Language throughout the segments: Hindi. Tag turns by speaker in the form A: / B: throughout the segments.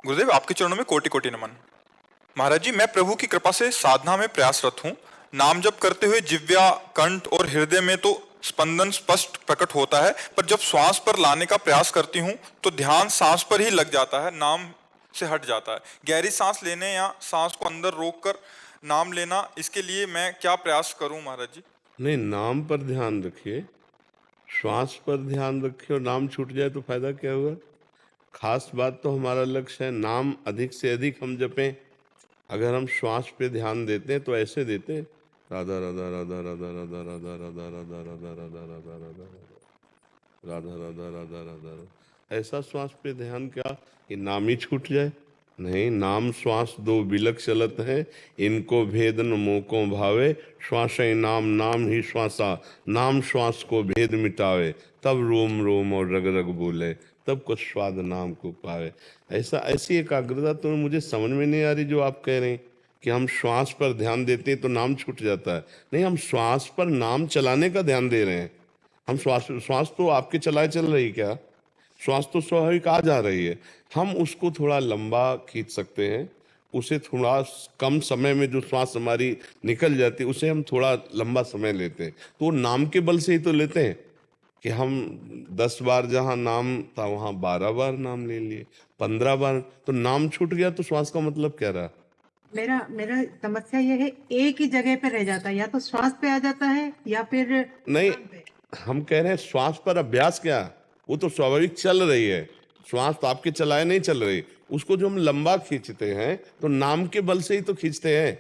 A: गुरुदेव, आपके चरणों में कोटि कोटि नमन। महाराज जी, मैं प्रभु की कृपा से साधना में प्रयासरत हूँ। नाम जप करते हुए जिह्वा, कंठ और हृदय में तो स्पंदन स्पष्ट प्रकट होता है, पर जब श्वास पर लाने का प्रयास करती हूँ तो ध्यान सांस पर ही लग जाता है, नाम से हट जाता है। गहरी सांस लेने या सांस को अंदर रोककर नाम लेना, इसके लिए मैं क्या प्रयास करूं महाराज जी?
B: नहीं, नाम पर ध्यान रखिए, श्वास पर ध्यान रखिए और नाम छूट जाए तो फायदा क्या हुआ? खास बात तो हमारा लक्ष्य है नाम अधिक से अधिक हम जपें। अगर हम श्वास पे ध्यान देते हैं तो ऐसे देते हैं, राधा राधा राधा राधा राधा राधा राधा राधा राधा राधा राधा राधा राधा राधा राधा राधा राधा। ऐसा श्वास पे ध्यान क्या कि नाम ही छूट जाए? नहीं, नाम श्वास दो बिलक चलत है, इनको भेद न मोको भावे, श्वास नाम नाम ही श्वासा, नाम श्वास को भेद मिटावे, तब रोम रोम और रग रग बोले, तब कुछ स्वाद नाम को पावे। ऐसी एकाग्रता तो मुझे समझ में नहीं आ रही जो आप कह रहे हैं कि हम श्वास पर ध्यान देते हैं तो नाम छूट जाता है। नहीं, हम श्वास पर नाम चलाने का ध्यान दे रहे हैं। हम श्वास तो आपके चलाए चल रही, क्या श्वास तो स्वाभाविक आ जा रही है। हम उसको थोड़ा लंबा खींच सकते हैं, उसे थोड़ा कम समय में जो श्वास हमारी निकल जाती है उसे हम थोड़ा लंबा समय लेते हैं। तो नाम के बल से ही तो लेते हैं कि हम 10 बार जहाँ नाम था वहाँ 12 बार नाम ले लिए, 15 बार। तो नाम छूट गया तो श्वास का मतलब क्या रहा?
C: मेरा मेरा समस्या ये है, एक ही जगह पे रह जाता है, या तो श्वास पे आ जाता है या फिर
B: नहीं, हम कह रहे हैं श्वास पर अभ्यास क्या, वो तो स्वाभाविक चल रही है, श्वास तो आपके चलाए नहीं चल रही, उसको जो हम लंबा खींचते हैं तो नाम के बल से ही तो खींचते हैं।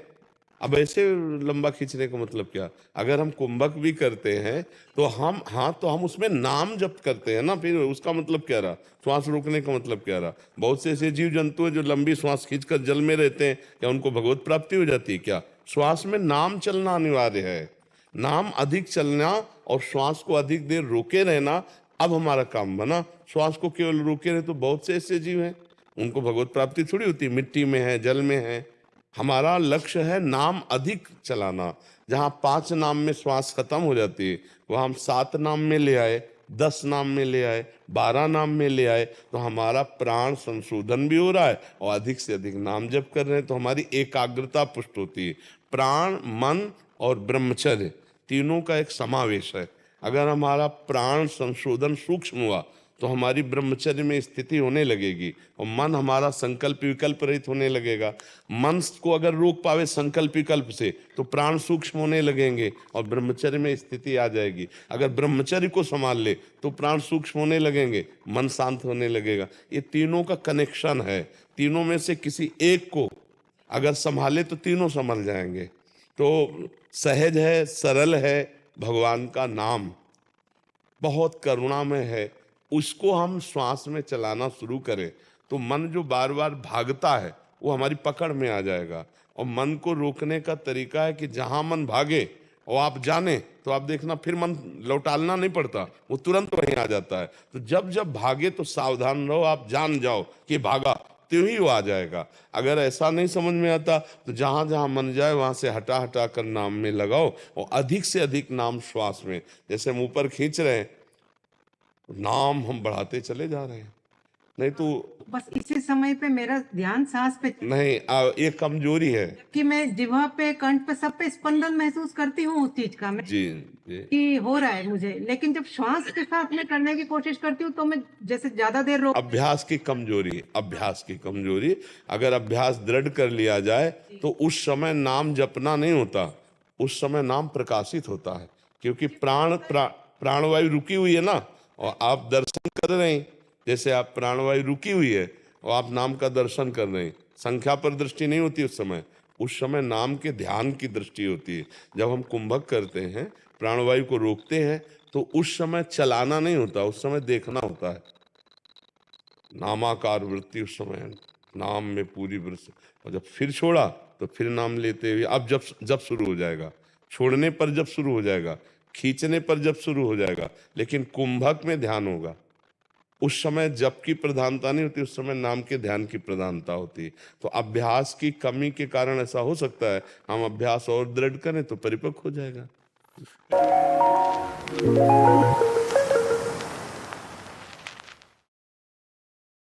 B: अब ऐसे लंबा खींचने का मतलब क्या? अगर हम कुंभक भी करते हैं तो हम उसमें नाम जप करते हैं ना, फिर उसका मतलब क्या रहा? श्वास रोकने का मतलब क्या रहा? बहुत से ऐसे जीव जंतु हैं जो लंबी श्वास खींचकर जल में रहते हैं, क्या उनको भगवत प्राप्ति हो जाती है क्या? श्वास में नाम चलना अनिवार्य है, नाम अधिक चलना और श्वास को अधिक देर रोके रहना अब हमारा काम बना। श्वास को केवल रोके रहे तो बहुत से ऐसे जीव हैं उनको भगवत प्राप्ति थोड़ी होती, मिट्टी में है, जल में है। हमारा लक्ष्य है नाम अधिक चलाना। जहाँ 5 नाम में श्वास खत्म हो जाती है वह हम 7 नाम में ले आए, 10 नाम में ले आए, 12 नाम में ले आए, तो हमारा प्राण संशोधन भी हो रहा है और अधिक से अधिक नाम जप कर रहे हैं तो हमारी एकाग्रता पुष्ट होती है। प्राण, मन और ब्रह्मचर्य तीनों का एक समावेश है। अगर हमारा प्राण संशोधन सूक्ष्म हुआ तो हमारी ब्रह्मचर्य में स्थिति होने लगेगी और मन हमारा संकल्प विकल्प रहित होने लगेगा। मन को अगर रोक पावे संकल्प विकल्प से तो प्राण सूक्ष्म होने लगेंगे और ब्रह्मचर्य में स्थिति आ जाएगी। अगर ब्रह्मचर्य को संभाल ले तो प्राण सूक्ष्म होने लगेंगे, मन शांत होने लगेगा। ये तीनों का कनेक्शन है। तीनों में से किसी एक को अगर संभाले तो तीनों संभल जाएंगे। तो सहज है, सरल है, भगवान का नाम बहुत करुणामय है। उसको हम श्वास में चलाना शुरू करें तो मन जो बार बार भागता है वो हमारी पकड़ में आ जाएगा। और मन को रोकने का तरीका है कि जहां मन भागे और आप जाने तो आप देखना फिर मन लौटालना नहीं पड़ता, वो तुरंत वहीं आ जाता है। तो जब जब भागे तो सावधान रहो, आप जान जाओ कि भागा तो ही वो आ जाएगा। अगर ऐसा नहीं समझ में आता तो जहां जहां मन जाए वहां से हटा हटा कर नाम में लगाओ और अधिक से अधिक नाम श्वास में, जैसे हम ऊपर खींच रहे हैं नाम हम बढ़ाते चले जा रहे हैं। नहीं तो
C: बस इसी समय पे मेरा ध्यान सांस पे
B: नहीं, ये कमजोरी है
C: कि मैं जिह्वा पे, कंठ पे, सब पे स्पंदन महसूस करती हूँ उस चीज का, मैं
B: जी जी।
C: कि हो रहा है मुझे, लेकिन जब श्वास के साथ में करने की कोशिश करती हूँ तो मैं जैसे ज्यादा देर रोक।
B: अभ्यास की कमजोरी, अभ्यास की कमजोरी। अगर अभ्यास दृढ़ कर लिया जाए तो उस समय नाम जपना नहीं होता, उस समय नाम प्रकाशित होता है, क्योंकि प्राणवायु रुकी हुई है ना और आप दर्शन कर रहे हैं। जैसे आप प्राणवायु रुकी हुई है और आप नाम का दर्शन कर रहे हैं, संख्या पर दृष्टि नहीं होती उस समय नाम के ध्यान की दृष्टि होती है। जब हम कुंभक करते हैं, प्राणवायु को रोकते हैं तो उस समय चलाना नहीं होता, उस समय देखना होता है। नामाकार वृत्ति उस समय नाम में पूरी वृत्ति, और जब फिर छोड़ा तो फिर नाम लेते हुए, अब जब शुरू हो जाएगा, छोड़ने पर जब शुरू हो जाएगा, खींचने पर जब शुरू हो जाएगा, लेकिन कुंभक में ध्यान होगा। उस समय जप की प्रधानता नहीं होती, उस समय नाम के ध्यान की प्रधानता होती है। तो अभ्यास की कमी के कारण ऐसा हो सकता है। हम अभ्यास और दृढ़ करें तो परिपक्व हो जाएगा।